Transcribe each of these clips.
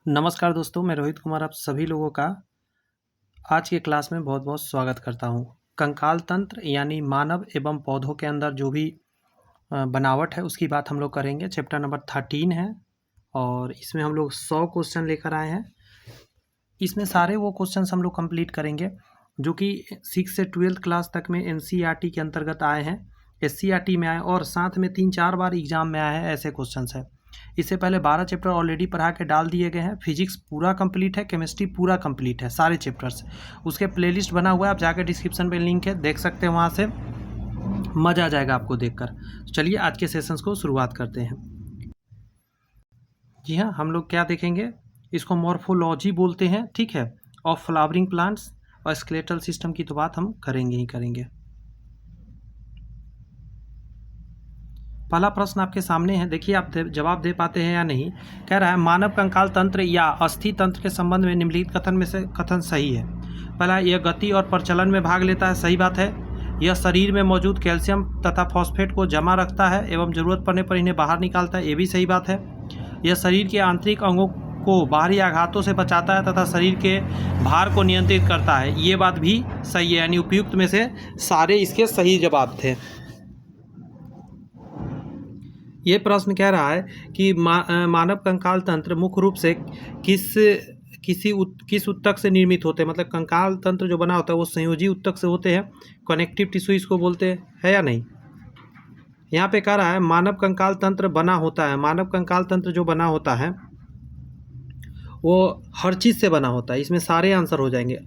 नमस्कार दोस्तों, मैं रोहित कुमार आप सभी लोगों का आज के क्लास में बहुत बहुत स्वागत करता हूं। कंकाल तंत्र यानी मानव एवं पौधों के अंदर जो भी बनावट है उसकी बात हम लोग करेंगे। चैप्टर नंबर 13 है और इसमें हम लोग 100 क्वेश्चन लेकर आए हैं। इसमें सारे वो क्वेश्चन हम लोग कंप्लीट करेंगे जो कि 6 से 12th क्लास तक में NCERT के अंतर्गत आए हैं, SCERT में आए और साथ में 3-4 बार एग्जाम में आए हैं। ऐसे क्वेश्चन है। इससे पहले 12 चैप्टर ऑलरेडी पढ़ा के डाल दिए गए हैं। फिजिक्स पूरा कंप्लीट है, केमिस्ट्री पूरा कंप्लीट है, सारे चैप्टर्स। उसके प्लेलिस्ट बना हुआ है, आप जाकर डिस्क्रिप्शन में लिंक है, देख सकते हैं, वहाँ से मज़ा आ जाएगा आपको देखकर। चलिए आज के सेशंस को शुरुआत करते हैं। जी हाँ, हम लोग क्या देखेंगे, इसको मॉर्फोलॉजी बोलते हैं, ठीक है, ऑफ फ्लावरिंग प्लांट्स और स्केलेटल सिस्टम की तो बात हम करेंगे ही करेंगे। पहला प्रश्न आपके सामने है, देखिए आप जवाब दे पाते हैं या नहीं। कह रहा है मानव कंकाल तंत्र या अस्थि तंत्र के संबंध में निम्नलिखित कथन में से कथन सही है। पहला, यह गति और प्रचलन में भाग लेता है, सही बात है। यह शरीर में मौजूद कैल्शियम तथा फॉस्फेट को जमा रखता है एवं जरूरत पड़ने पर इन्हें बाहर निकालता है, ये भी सही बात है। यह शरीर के आंतरिक अंगों को बाहरी आघातों से बचाता है तथा शरीर के भार को नियंत्रित करता है, ये बात भी सही है। यानी उपयुक्त में से सारे इसके सही जवाब थे। ये प्रश्न कह रहा है कि मानव कंकाल तंत्र मुख्य रूप से किस ऊतक से निर्मित होते हैं। मतलब कंकाल तंत्र जो बना होता है वो संयोजी ऊतक से होते हैं, कनेक्टिव टिश्यू इसको बोलते हैं, है या नहीं। यहाँ पे कह रहा है मानव कंकाल तंत्र बना होता है। मानव कंकाल तंत्र जो बना होता है वो हर चीज़ से बना होता है। इसमें सारे आंसर हो जाएंगे।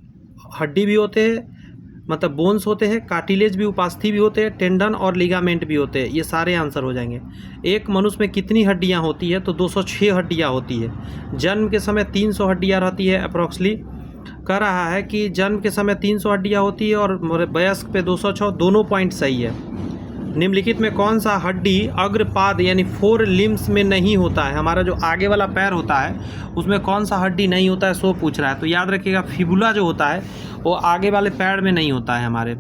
हड्डी भी होते हैं, मतलब बोन्स होते हैं, कार्टिलेज भी, उपास्थि भी होते हैं, टेंडन और लिगामेंट भी होते हैं, ये सारे आंसर हो जाएंगे। एक मनुष्य में कितनी हड्डियां होती है, तो 206 हड्डियां होती है। जन्म के समय 300 हड्डियां रहती है अप्रॉक्सली। कह रहा है कि जन्म के समय 300 हड्डियां होती है और वयस्क पे 206, दोनों पॉइंट सही है। निम्नलिखित में कौन सा हड्डी अग्रपाद यानी 4 लिम्स में नहीं होता है। हमारा जो आगे वाला पैर होता है उसमें कौन सा हड्डी नहीं होता है, सो पूछ रहा है। तो याद रखिएगा फिबुला जो होता है वो आगे वाले पैर में नहीं होता है हमारे।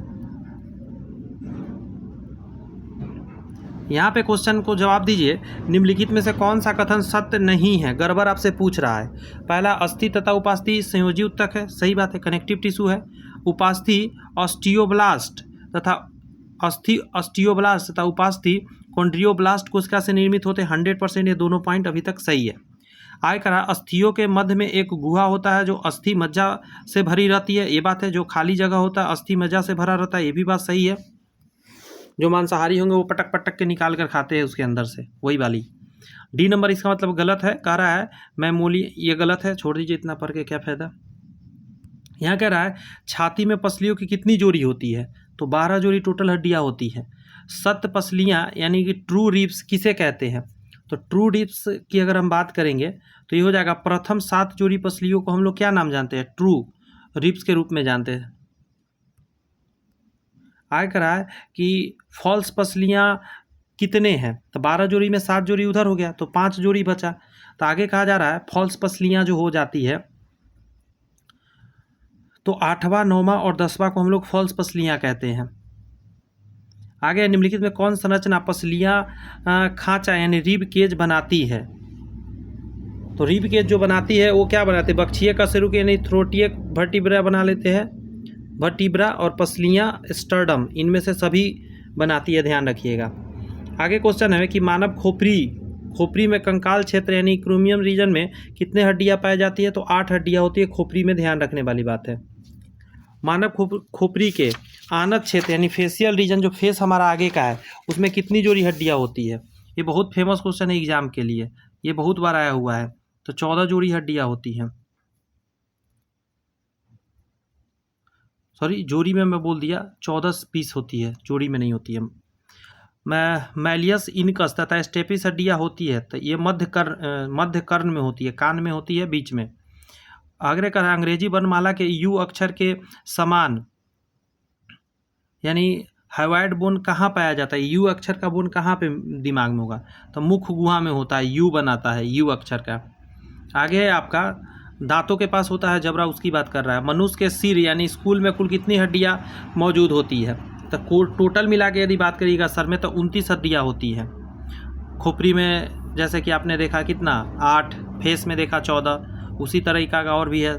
यहाँ पे क्वेश्चन को जवाब दीजिए, निम्नलिखित में से कौन सा कथन सत्य नहीं है। गड़बड़ आपसे पूछ रहा है। पहला, अस्थि तथा उपास्थि संयोजी ऊतक है, सही बात है, कनेक्टिव टिश्यू है। उपास्थि ऑस्टियोब्लास्ट तथा ऑस्टियोब्लास्ट तथा उपास्थि कॉन्ड्रियोब्लास्ट कोशिका से निर्मित होते हैं, 100%। ये दोनों पॉइंट अभी तक सही है। आय करा, अस्थियों के मध्य में एक गुहा होता है जो अस्थि मज्जा से भरी रहती है, ये बात है। जो खाली जगह होता है अस्थि मज्जा से भरा रहता है, ये भी बात सही है। जो मांसाहारी होंगे वो पटक पटक के निकाल कर खाते हैं उसके अंदर से, वही वाली। डी नंबर इसका मतलब गलत है। कह रहा है मैमोली, ये गलत है, छोड़ दीजिए, इतना पढ़ के क्या फ़ायदा। यहाँ कह रहा है छाती में पसलियों की कितनी जोड़ी होती है, तो 12 जोड़ी टोटल हड्डियाँ होती हैं। सत पसलियाँ यानी कि ट्रू रिब्स किसे कहते हैं, तो ट्रू रिब्स की अगर हम बात करेंगे तो ये हो जाएगा प्रथम 7 जोड़ी पसलियों को हम लोग क्या नाम जानते हैं, ट्रू रिब्स के रूप में जानते हैं। आगे कह रहा है कि फॉल्स पसलियाँ कितने हैं, तो 12 जोड़ी में 7 जोड़ी उधर हो गया तो 5 जोड़ी बचा। तो आगे कहा जा रहा है फॉल्स पसलियाँ जो हो जाती है तो 8वां 9वां और 10वां को हम लोग फॉल्स पसलियाँ कहते हैं। आगे निम्नलिखित में कौन संरचना पसलियाँ खांचा यानी रिब केज बनाती है, तो रिब केज जो बनाती है वो क्या बनाती है, बक्षीय कशेरुक यानी थ्रोटियक वर्टिब्रा बना लेते हैं, वर्टिब्रा और पसलियाँ स्टर्डम, इनमें से सभी बनाती है, ध्यान रखिएगा। आगे क्वेश्चन है कि मानव खोपड़ी में कंकाल क्षेत्र यानी क्रूमियम रीजन में कितने हड्डियाँ पाई जाती है, तो 8 हड्डियाँ होती है खोपड़ी में, ध्यान रखने वाली बात है। मानव खोपड़ी के आनत क्षेत्र यानी फेशियल रीजन, जो फेस हमारा आगे का है, उसमें कितनी जोड़ी हड्डियाँ होती है। ये बहुत फेमस क्वेश्चन है एग्जाम के लिए, ये बहुत बार आया हुआ है। तो 14 जोड़ी हड्डियाँ होती हैं। सॉरी, जोड़ी में मैं बोल दिया, 14 पीस होती है, जोड़ी में नहीं होती है। मैलियस इनकस तथा स्टेपिस हड्डियाँ होती है, तो ये मध्य कर्ण में होती है, कान में होती है, बीच में। आगे कह रहा है अंग्रेजी वर्णमाला के यू अक्षर के समान यानी हाइवाइड बोन कहाँ पाया जाता है, यू अक्षर का बोन कहाँ पे दिमाग में होगा, तो मुख गुहा में होता है, यू बनाता है यू अक्षर का। आगे है आपका दांतों के पास होता है जबड़ा, उसकी बात कर रहा है। मनुष्य के सिर यानी स्कूल में कुल कितनी हड्डियाँ मौजूद होती है, तो टोटल मिला के यदि बात करिएगा सर में तो 29 हड्डियाँ होती हैं। खोपड़ी में जैसे कि आपने देखा कितना 8, फेस में देखा 14, उसी तरीका का और भी है।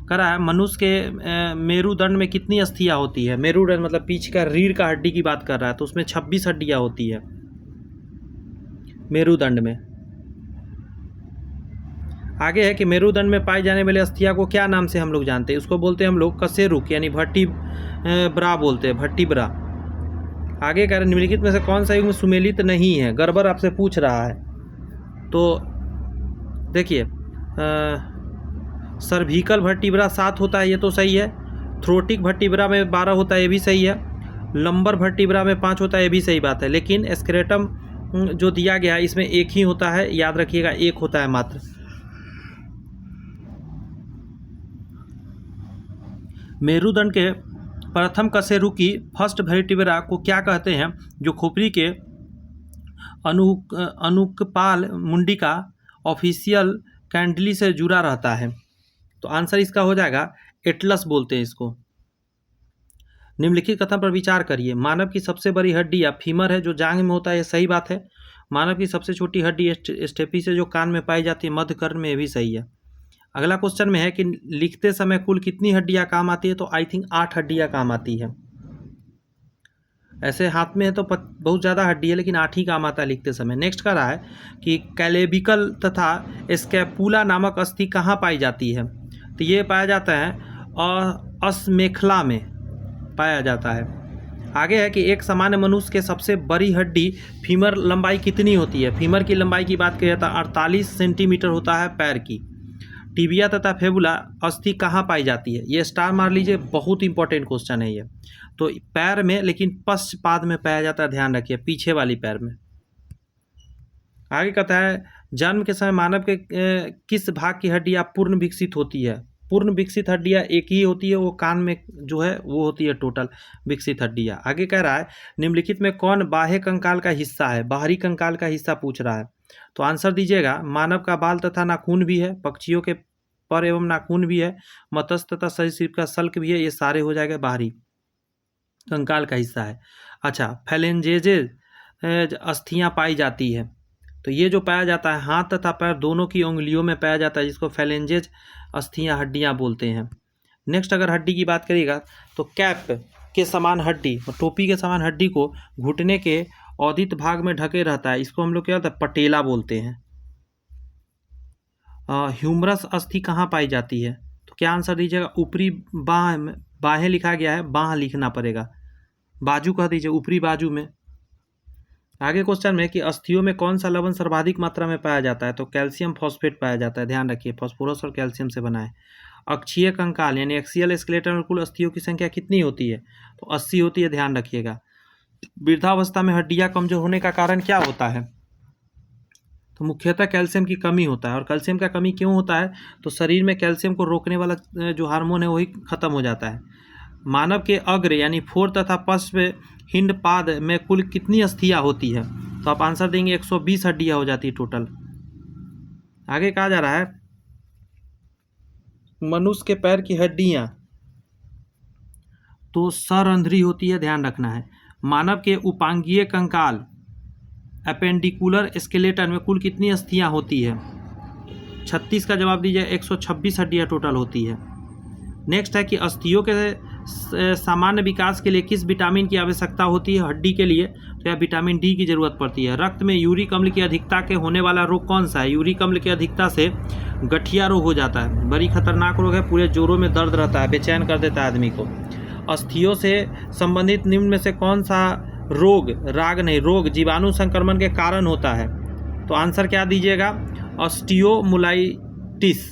करा है मनुष्य के मेरुदंड में कितनी अस्थियाँ होती है। मेरुदंड मतलब पीछे का रीढ़ का हड्डी की बात कर रहा है, तो उसमें 26 हड्डियाँ होती है मेरुदंड में। आगे है कि मेरुदंड में पाई जाने वाली अस्थियाँ को क्या नाम से हम लोग जानते हैं, उसको बोलते हैं हम लोग कशेरुक यानी वर्टिब्रा बोलते हैं, वर्टिब्रा। आगे कह रहे निम्नलिखित में से कौन सा युग्म सुमेलित नहीं है, गर्बर आपसे पूछ रहा है। तो देखिए सर्विकल वर्टिब्रा 7 होता है, ये तो सही है। थ्रोटिक वर्टिब्रा में 12 होता है, ये भी सही है। लंबर वर्टिब्रा में 5 होता है, ये भी सही बात है। लेकिन स्क्रेटम जो दिया गया है इसमें एक ही होता है, याद रखिएगा, एक होता है मात्र। मेरुदंड के प्रथम कशेरुकी फर्स्ट वर्टिब्रा को क्या कहते हैं, जो खोपड़ी के अनुकपाल मुंडी का ऑफिशियल कैंडली से जुड़ा रहता है। तो आंसर इसका हो जाएगा एटलस बोलते हैं इसको। निम्नलिखित कथन पर विचार करिए। मानव की सबसे बड़ी हड्डी या फीमर है जो जांघ में होता है, ये सही बात है। मानव की सबसे छोटी हड्डी स्टेपी से जो कान में पाई जाती है, मध्य कर्ण में, ये भी सही है। अगला क्वेश्चन में है कि लिखते समय कुल कितनी हड्डियां काम आती है, तो आई थिंक 8 हड्डियां काम आती है। ऐसे हाथ में है तो बहुत ज़्यादा हड्डी है, लेकिन 8 ही काम आता है लिखते समय। नेक्स्ट का रहा है कि कैलेबिकल तथा स्कैपुला नामक अस्थि कहाँ पाई जाती है, तो ये पाया जाता है असमेखला में पाया जाता है। आगे है कि एक सामान्य मनुष्य के सबसे बड़ी हड्डी फीमर लंबाई कितनी होती है। फीमर की लंबाई की बात करें तो 48 सेंटीमीटर होता है पैर की। टिबिया तथा फेबुला अस्थि कहाँ पाई जाती है, ये स्टार मार लीजिए, बहुत इंपॉर्टेंट क्वेश्चन है ये। तो पैर में, लेकिन पश्चपाद में पाया जाता है, ध्यान रखिए, पीछे वाली पैर में। आगे कहता है जन्म के समय मानव के किस भाग की हड्डियाँ पूर्ण विकसित होती है। पूर्ण विकसित हड्डियाँ एक ही होती है, वो कान में जो है वो होती है टोटल विकसित हड्डियाँ। आगे कह रहा है निम्नलिखित में कौन बाह्य कंकाल का हिस्सा है, बाहरी कंकाल का हिस्सा पूछ रहा है। तो आंसर दीजिएगा, मानव का बाल तथा नाखून भी है, पक्षियों के पर एवं नाखून भी है, मत्स्य तथा सरीसृप का सल्क भी है, ये सारे हो जाएगा बाहरी कंकाल का हिस्सा है। अच्छा, फैलेंजेज अस्थियाँ पाई जाती है, तो ये जो पाया जाता है हाथ तथा पैर दोनों की उंगलियों में पाया जाता है, जिसको फैलेंजेज अस्थियाँ हड्डियाँ बोलते हैं। नेक्स्ट अगर हड्डी की बात करिएगा तो कैप के समान हड्डी, टोपी के समान हड्डी को घुटने के औदित भाग में ढके रहता है, इसको हम लोग क्या होता है, पटेला बोलते हैं। ह्यूमरस अस्थि कहाँ पाई जाती है, तो क्या आंसर दीजिएगा, ऊपरी बाह में, बाहें लिखा गया है, बाह लिखना पड़ेगा, बाजू कह दीजिए, ऊपरी बाजू में। आगे क्वेश्चन में कि अस्थियों में कौन सा लवण सर्वाधिक मात्रा में पाया जाता है, तो कैल्शियम फॉस्फेट पाया जाता है, ध्यान रखिए, फास्फोरस और कैल्शियम से बना है। अक्षीय कंकाल यानी एक्सियल स्केलेटन में कुल अस्थियों की संख्या कितनी होती है, तो 80 होती है, ध्यान रखिएगा। वृद्धावस्था में हड्डियां कमजोर होने का कारण क्या होता है, तो मुख्यतः कैल्शियम की कमी होता है। और कैल्शियम का कमी क्यों होता है, तो शरीर में कैल्शियम को रोकने वाला जो हार्मोन है वही खत्म हो जाता है। मानव के अग्र यानी फोर तथा पश्च हिंड पाद में कुल कितनी अस्थियां होती है, तो आप आंसर देंगे 120 हड्डियां हो जाती है टोटल। आगे कहा जा रहा है मनुष्य के पैर की हड्डियां तो सरंध्री होती है, ध्यान रखना है। मानव के उपांगीय कंकाल अपेंडिकुलर स्केलेटन में कुल कितनी अस्थियां होती है, 36 का जवाब दीजिए, 126 हड्डियां टोटल होती है। नेक्स्ट है कि अस्थियों के सामान्य विकास के लिए किस विटामिन की आवश्यकता होती है हड्डी के लिए, तो यह विटामिन डी की जरूरत पड़ती है। रक्त में यूरिक अम्ल की अधिकता के होने वाला रोग कौन सा है, यूरिक अम्ल की अधिकता से गठिया रोग हो जाता है, बड़ी खतरनाक रोग है, पूरे जोड़ों में दर्द रहता है, बेचैन कर देता है आदमी को। अस्थियों से संबंधित निम्न में से कौन सा रोग, राग नहीं, रोग जीवाणु संक्रमण के कारण होता है, तो आंसर क्या दीजिएगा, ऑस्टियोमुलाइटिस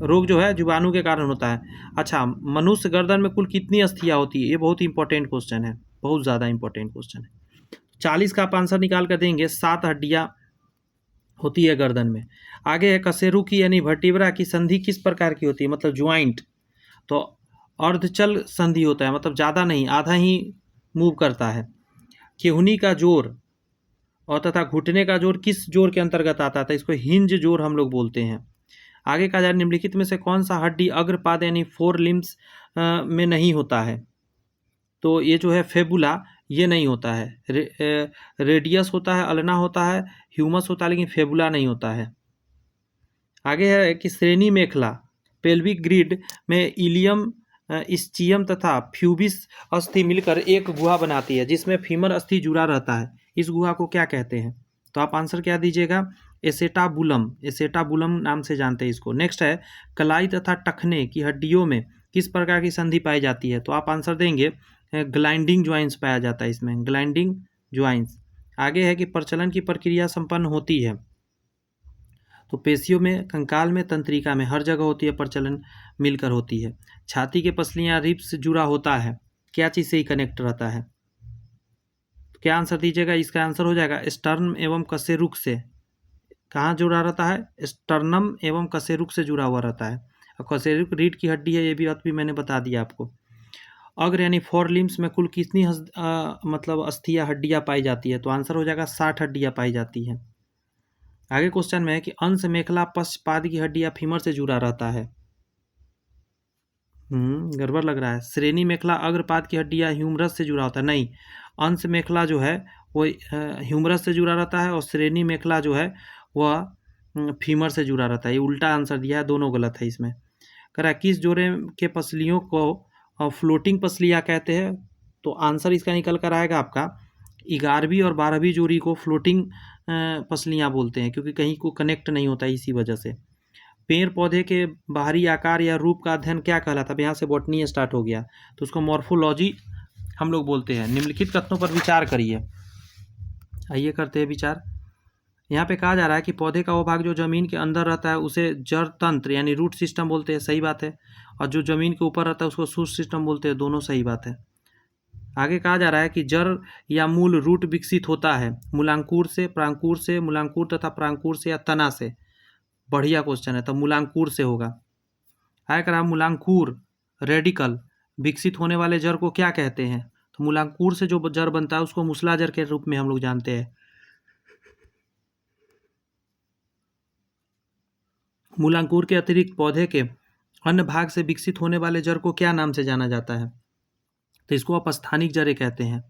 रोग जो है जीवाणु के कारण होता है। अच्छा, मनुष्य गर्दन में कुल कितनी अस्थियां होती है, ये बहुत इंपॉर्टेंट क्वेश्चन है, बहुत ज़्यादा इंपॉर्टेंट क्वेश्चन है। 40 का आप आंसर निकाल कर देंगे, 7 हड्डियां होती है गर्दन में। आगे है कशेरू की यानी वर्टिब्रा की संधि किस प्रकार की होती है, मतलब ज्वाइंट, तो अर्धचल संधि होता है, मतलब ज़्यादा नहीं, आधा ही मूव करता है। केहुनी का जोर और तथा घुटने का जोर किस जोर के अंतर्गत आता है, इसको हिंज जोर हम लोग बोलते हैं। आगे कहा जाए निम्नलिखित में से कौन सा हड्डी अग्रपाद यानी 4 लिम्स में नहीं होता है, तो ये जो है फेबुला, ये नहीं होता है। रेडियस होता है, अल्ना होता है, ह्यूमस होता है, लेकिन फेबुला नहीं होता है। आगे है कि श्रेणी मेखला पेल्विक ग्रिड में इलियम, इस्चियम तथा फ्यूबिस अस्थि मिलकर एक गुहा बनाती है जिसमें फीमर अस्थि जुड़ा रहता है। इस गुहा को क्या कहते हैं? तो आप आंसर क्या दीजिएगा? एसेटाबुलम, एसेटाबुलम नाम से जानते हैं इसको। नेक्स्ट है कलाई तथा टखने की हड्डियों में किस प्रकार की संधि पाई जाती है? तो आप आंसर देंगे ग्लाइंडिंग ज्वाइंट्स पाया जाता है इसमें, ग्लाइंडिंग ज्वाइंट्स। आगे है कि प्रचलन की प्रक्रिया संपन्न होती है, तो पेशियों में, कंकाल में, तंत्रिका में, हर जगह होती है प्रचलन, मिलकर होती है। छाती के पसलियाँ रिब्स से जुड़ा होता है, क्या चीज़ से ही कनेक्ट रहता है? तो क्या आंसर दीजिएगा? इसका आंसर हो जाएगा स्टर्न एवं कशेरुक से। कहाँ जुड़ा रहता है? स्टर्नम एवं कशेरुक से जुड़ा हुआ रहता है। और कशेरुक रीढ़ की हड्डी है, ये भी बात भी मैंने बता दिया आपको। अग्र यानी फोर लिम्स में कुल कितनी मतलब अस्थियाँ, हड्डियाँ पाई जाती है? तो आंसर हो जाएगा 60 हड्डियाँ पाई जाती हैं। आगे क्वेश्चन में है कि अंश मेखला पश्चपाद की हड्डियाँ फीमर से जुड़ा रहता है। गड़बड़ लग रहा है। श्रेणी मेखला अग्रपाद की हड्डियाँ ह्यूमरस से जुड़ा होता है, नहीं। अंश मेखला जो है वो ह्यूमरस से जुड़ा रहता है और श्रेणी मेखला जो है वह फीमर से जुड़ा रहता है। ये उल्टा आंसर दिया है, दोनों गलत है इसमें। कह रहा है किस जोड़े के पसलियों को फ्लोटिंग पसलियाँ कहते हैं? तो आंसर इसका निकल कर आएगा आपका 11वीं और 12वीं जोड़ी को फ्लोटिंग पसलियाँ बोलते हैं, क्योंकि कहीं को कनेक्ट नहीं होता है इसी वजह से। पेड़ पौधे के बाहरी आकार या रूप का अध्ययन क्या कहलाता है? अब यहाँ से बॉटनी स्टार्ट हो गया, तो उसको मॉर्फोलॉजी हम लोग बोलते हैं। निम्नलिखित कथनों पर विचार करिए। आइए करते हैं विचार। यहाँ पे कहा जा रहा है कि पौधे का वो भाग जो जमीन के अंदर रहता है उसे जड़ तंत्र यानी रूट सिस्टम बोलते हैं, सही बात है। और जो जमीन के ऊपर रहता है उसको शूट सिस्टम बोलते हैं, दोनों सही बात है। आगे कहा जा रहा है कि जड़ या मूल रूट विकसित होता है मूलांकुर से, प्रांकुर से, मूलांकुर तथा प्रांकुर से या तना से। बढ़िया क्वेश्चन है, तो मूलांकुर से होगा। आगे कह रहा है मूलांकुर रेडिकल विकसित होने वाले जड़ को क्या कहते हैं? तो मूलांकुर से जो जड़ बनता है उसको मूसला जड़ के रूप में हम लोग जानते हैं। मूलांकुर के अतिरिक्त पौधे के अन्य भाग से विकसित होने वाले जड़ को क्या नाम से जाना जाता है? तो इसको अपस्थानिक जड़ें कहते हैं।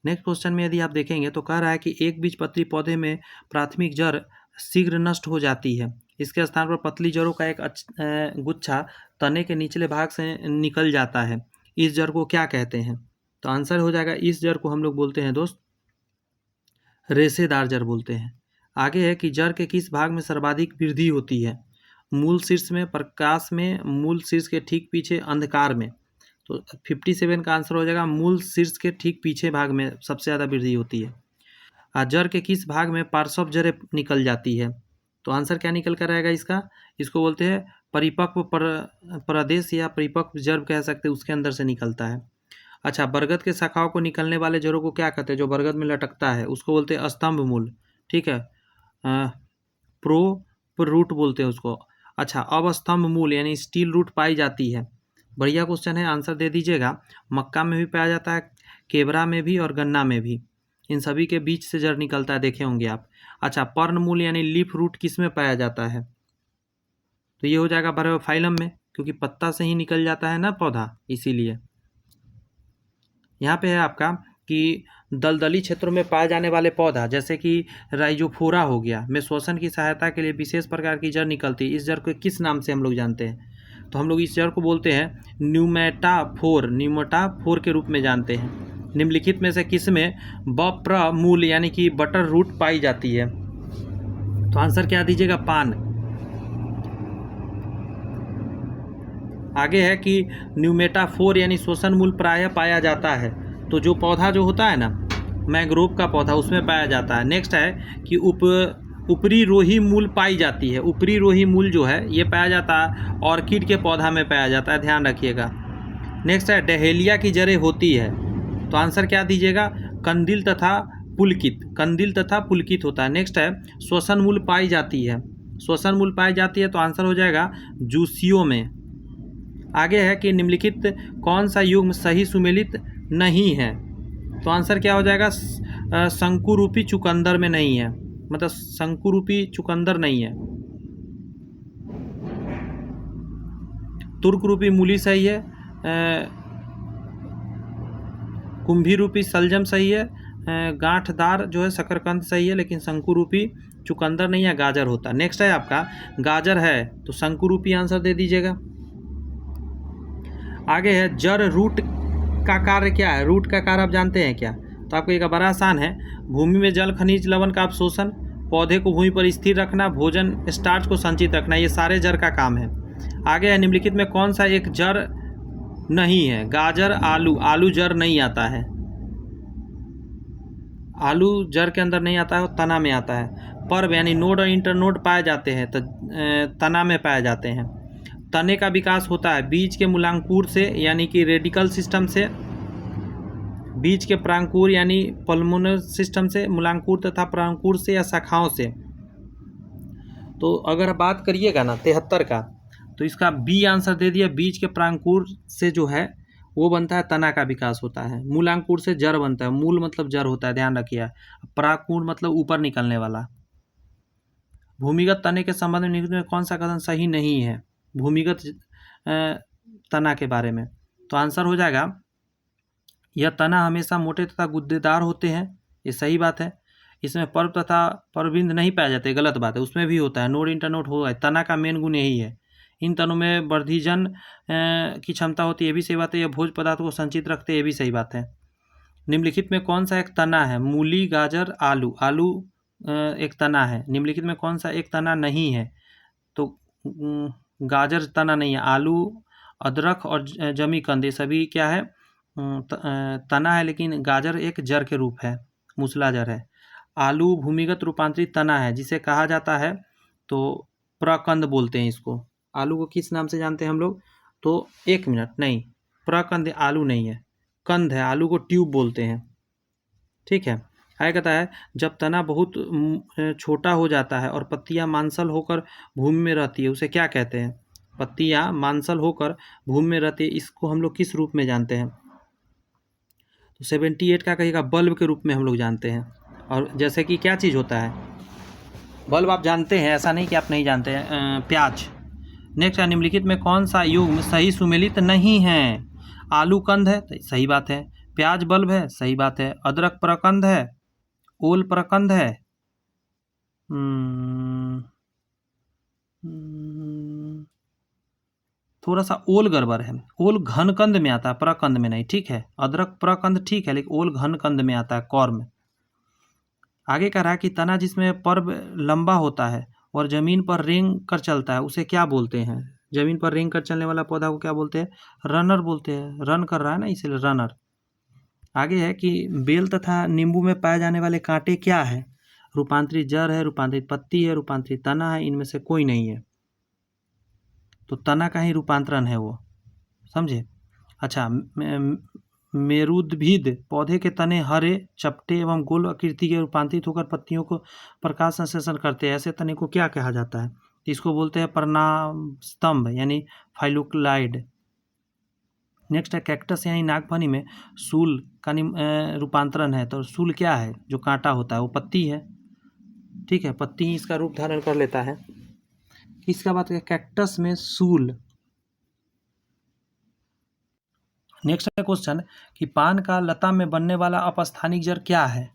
नेक्स्ट क्वेश्चन में यदि आप देखेंगे तो कह रहा है कि एक बीजपत्री पौधे में प्राथमिक जड़ शीघ्र नष्ट हो जाती है, इसके स्थान पर पतली जड़ों का एक गुच्छा तने के निचले भाग से निकल जाता है, इस जड़ को क्या कहते हैं? तो आंसर हो जाएगा इस जड़ को हम लोग बोलते हैं दोस्त रेशेदार जड़ बोलते हैं। आगे है कि जड़ के किस भाग में सर्वाधिक वृद्धि होती है? मूल शीर्ष में, प्रकाश में, मूल शीर्ष के ठीक पीछे, अंधकार में। तो 57 का आंसर हो जाएगा मूल शीर्ष के ठीक पीछे भाग में सबसे ज़्यादा वृद्धि होती है। जड़ के किस भाग में पार्श्व जड़ें निकल जाती है? तो आंसर क्या निकल कर आएगा इसका? इसको बोलते हैं परिपक्व प्रदेश या परिपक्व जड़ कह सकते हैं, उसके अंदर से निकलता है। अच्छा, बरगद के शाखाओं को निकलने वाले जड़ों को क्या कहते हैं? जो बरगद में लटकता है उसको बोलते हैं स्तंभ मूल, ठीक है। रूट बोलते हैं उसको। अच्छा, अवस्तंभ मूल यानी स्टील रूट पाई जाती है। बढ़िया क्वेश्चन है, आंसर दे दीजिएगा। मक्का में भी पाया जाता है, केवड़ा में भी और गन्ना में भी, इन सभी के बीच से जड़ निकलता है, देखे होंगे आप। अच्छा, पर्णमूल यानी लीफ रूट किस में पाया जाता है? तो ये हो जाएगा बरबोफाइलम में, क्योंकि पत्ता से ही निकल जाता है ना पौधा, इसीलिए। यहाँ पे है आपका कि दलदली क्षेत्रों में पाए जाने वाले पौधा जैसे कि राइजोफोरा हो गया, में श्वसन की सहायता के लिए विशेष प्रकार की जड़ निकलती है, इस जड़ को किस नाम से हम लोग जानते हैं? तो हम लोग इस जड़ को बोलते हैं न्यूमेटाफोर, न्यूमेटाफोर के रूप में जानते हैं। निम्नलिखित में से किस में बप्र मूल यानी कि बटर रूट पाई जाती है? तो आंसर क्या दीजिएगा? पान। आगे है कि न्यूमेटाफोर यानी श्वसन मूल प्रायः पाया जाता है, तो जो पौधा जो होता है ना मैंग्रोव का पौधा, उसमें पाया जाता है। नेक्स्ट है कि ऊपरी रोही मूल पाई जाती है, ऊपरी रोही मूल जो है ये पाया जाता है ऑर्किड के पौधा में पाया जाता है, ध्यान रखिएगा। नेक्स्ट है डहेलिया की जड़ें होती है, तो आंसर क्या दीजिएगा? कंदिल तथा पुलकित, कंदिल तथा पुलकित होता है। नेक्स्ट है श्वसन मूल पाई जाती है, श्वसन मूल पाई जाती है, तो आंसर हो जाएगा जूसियों में। आगे है कि निम्नलिखित कौन सा युग्म सही सुमेलित नहीं है? तो आंसर क्या हो जाएगा? शंकुरूपी चुकंदर में नहीं है, मतलब शंकुरूपी चुकंदर नहीं है। तुर्क रूपी मूली सही है, कुंभी रूपी सलजम सही है, गांठदार जो है शकरकंद सही है, लेकिन शंकुरूपी चुकंदर नहीं है, गाजर होता। नेक्स्ट है आपका गाजर है तो शंकुरूपी आंसर दे दीजिएगा। आगे है जड़ रूट का कार्य क्या है? रूट का कार्य आप जानते हैं क्या? तो आपको एक बड़ा आसान है, भूमि में जल खनिज लवण का अवशोषण, पौधे को भूमि पर स्थिर रखना, भोजन स्टार्च को संचित रखना, ये सारे जड़ का काम है। आगे है निम्नलिखित में कौन सा एक जड़ नहीं है? गाजर, आलू। आलू जड़ नहीं आता है, आलू जड़ के अंदर नहीं आता है, तना में आता है। पर्व यानी नोड और इंटरनोड पाए जाते हैं तो तना में पाए जाते हैं। तने का विकास होता है बीज के मूलांकुर से यानी कि रेडिकल सिस्टम से, बीज के प्रांकुर यानी पल्मोनर सिस्टम से, मूलांकुर तथा प्रांकुर से या शाखाओं से। तो अगर बात करिएगा ना 73 का, तो इसका बी आंसर दे दिया। बीज के प्रांकुर से जो है वो बनता है तना का विकास होता है, मूलांकुर से जड़ बनता है। मूल मतलब जड़ होता है, ध्यान रखिए। प्रांकुर मतलब ऊपर निकलने वाला। भूमिगत तने के संबंध में निम्नलिखित में कौन सा कथन सही नहीं है भूमिगत तना के बारे में? तो आंसर हो जाएगा यह तना हमेशा मोटे तथा गुद्देदार होते हैं, ये सही बात है। इसमें पर्व तथा पर्वबिंद नहीं पाए जाते, गलत बात है। उसमें भी होता है, नोड इंटरनोड होगा। तना का मेन गुण यही है। इन तनों में वर्धिजन की क्षमता होती है, ये भी सही बात है। यह भोज पदार्थ को संचित रखते हैं, ये भी सही बात है। निम्नलिखित में कौन सा एक तना है? मूली, गाजर, आलू। आलू एक तना है। निम्नलिखित में कौन सा एक तना नहीं है? तो गाजर तना नहीं है। आलू, अदरक और जमीकंद ये सभी क्या है? तना है, लेकिन गाजर एक जड़ के रूप है, मूसला जड़ है। आलू भूमिगत रूपांतरित तना है जिसे कहा जाता है तो प्रकंद बोलते हैं इसको। आलू को किस नाम से जानते हैं हम लोग? तो एक मिनट, नहीं, प्रकंद आलू नहीं है, कंद है। आलू को ट्यूब बोलते हैं, ठीक है। आगे कहता है जब तना बहुत छोटा हो जाता है और पत्तियां मांसल होकर भूमि में रहती है, उसे क्या कहते हैं? पत्तियां मांसल होकर भूमि में रहती है, इसको हम लोग किस रूप में जानते हैं? तो 78 का कहिएगा बल्ब के रूप में हम लोग जानते हैं। और जैसे कि क्या चीज़ होता है बल्ब, आप जानते हैं, ऐसा नहीं कि आप नहीं जानते हैं। प्याज। नेक्स्ट है निम्नलिखित में कौन सा युग्म सही सुमेलित नहीं है? आलू कंद है, तो सही बात है। प्याज बल्ब है, सही बात है। अदरक प्रकंद है, ओल प्रकंद है, थोड़ा सा ओल गड़बड़ है। ओल घनकंद में आता है, प्रकंद में नहीं, ठीक है। अदरक प्रकंद ठीक है, लेकिन ओल घनकंद में आता है, कौर में। आगे कह रहा है कि तना जिसमें पर्व लंबा होता है और जमीन पर रेंग कर चलता है उसे क्या बोलते हैं? जमीन पर रेंग कर चलने वाला पौधा को क्या बोलते हैं? रनर बोलते हैं। रन कर रहा है ना, इसलिए रनर। आगे है कि बेल तथा नींबू में पाए जाने वाले कांटे क्या है? रूपांतरित जड़ है, रूपांतरित पत्ती है, रूपांतरित तना है, इनमें से कोई नहीं है। तो तना का ही रूपांतरण है वो, समझे? अच्छा, मेरुद्भिद पौधे के तने हरे, चपटे एवं गोल आकृति के रूपांतरित होकर पत्तियों को प्रकाश संश्लेषण करते हैं, ऐसे तने को क्या कहा जाता है? इसको बोलते हैं प्रणाम स्तंभ यानी फाइलोक्लाइड। नेक्स्ट है कैक्टस यानी नागफनी में सूल का रूपांतरण है, तो सूल क्या है? जो कांटा होता है वो पत्ती है, ठीक है। पत्ती इसका रूप धारण कर लेता है। किसका बात है? कैक्टस में सूल। नेक्स्ट है क्वेश्चन कि पान का लता में बनने वाला अपस्थानिक जड़ क्या है?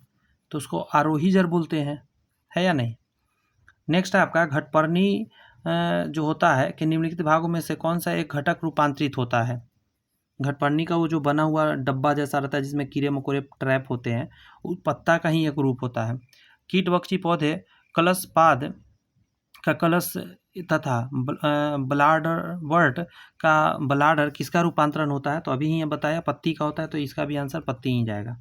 तो उसको आरोही जड़ बोलते हैं, है या नहीं? नेक्स्ट है आपका घटपर्णी जो होता है कि निम्नलिखित भागों में से कौन सा एक घटक रूपांतरित होता है? घटपर्णी का वो जो बना हुआ डब्बा जैसा रहता है जिसमें कीड़े मकोड़े ट्रैप होते हैं, वो पत्ता का ही एक रूप होता है। कीटवक्षी पौधे कलशपाद का कलश तथा ब्लाडरवर्ट का ब्लाडर किसका रूपांतरण होता है? तो अभी ही बताया पत्ती का होता है, तो इसका भी आंसर पत्ती ही जाएगा।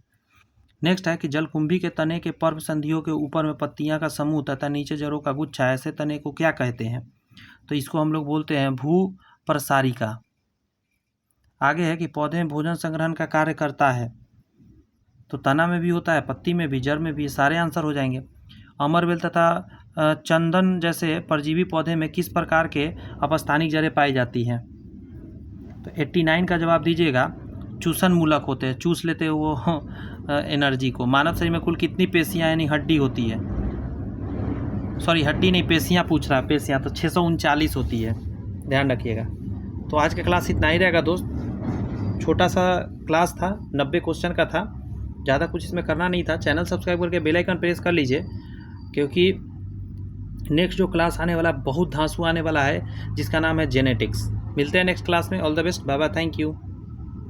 नेक्स्ट है कि जलकुंभी के तने के पर्व संधियों के ऊपर में पत्तियां का समूह तथा नीचे जड़ों का गुच्छा, ऐसे तने को क्या कहते हैं? तो इसको हम लोग बोलते हैं भू प्रसारिका। आगे है कि पौधे में भोजन संग्रहण का कार्य करता है, तो तना में भी होता है, पत्ती में भी, जड़ में भी, सारे आंसर हो जाएंगे। अमरबेल तथा चंदन जैसे परजीवी पौधे में किस प्रकार के अपस्थानिक जड़ें पाई जाती हैं? तो 89 का जवाब दीजिएगा। चूसन मूलक होते हैं, चूस लेते हैं वो एनर्जी को। मानव शरीर में कुल कितनी पेशियां यानी हड्डी होती है? सॉरी, हड्डी नहीं, पेशियां पूछ रहा है, पेशियां तो 639 होती है, ध्यान रखिएगा। तो आज का क्लास इतना ही रहेगा दोस्त, छोटा सा क्लास था, 90 क्वेश्चन का था, ज़्यादा कुछ इसमें करना नहीं था। चैनल सब्सक्राइब करके बेल आइकन प्रेस कर लीजिए, क्योंकि नेक्स्ट जो क्लास आने वाला बहुत धांसू आने वाला है जिसका नाम है जेनेटिक्स। मिलते हैं नेक्स्ट क्लास में। All the best, bye bye, thank you.